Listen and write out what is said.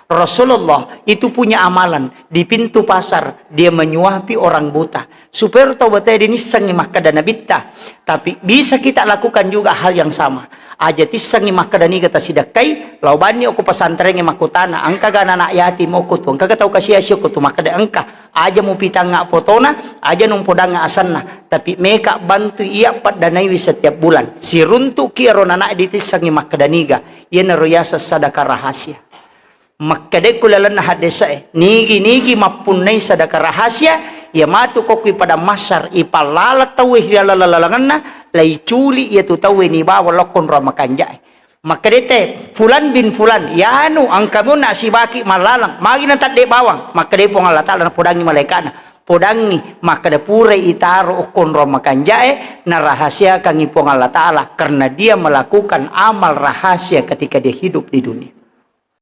Rasulullah itu punya amalan di pintu pasar, dia menyuapi orang buta supaya taubatnya ini sangi maka dana bitta. Tapi bisa kita lakukan juga hal yang sama. Aja tisangi maka dani kata sidakai laubani aku pesantren makutana angka gana anak yatim aku tu angka tahu kasih asyik aku tu maka da angka aja mau pitang ngak potona aja numpodang ngak asanna tapi mereka bantu ia pat danai setiap bulan si runtuk kiro anak ditisangi maka daniga ia naruyasa sadakah rahasia. Maka de kulalan hadisa nigi mapunai sadakah rahasia ya matu kokui pada masar ipalala tawe hilalalalanganna lai culi ya tu tawe ni bawa lokon rama kanjai maka dete fulan bin fulan ya anu angkamu nak si baki malalang magi nanti de bawang maka de pong Allah Ta'ala podangi malaikana podangi maka de pure itaro okon rama kanjai na rahasia kangi pong Allah Ta'ala karena dia melakukan amal rahasia ketika dia hidup di dunia.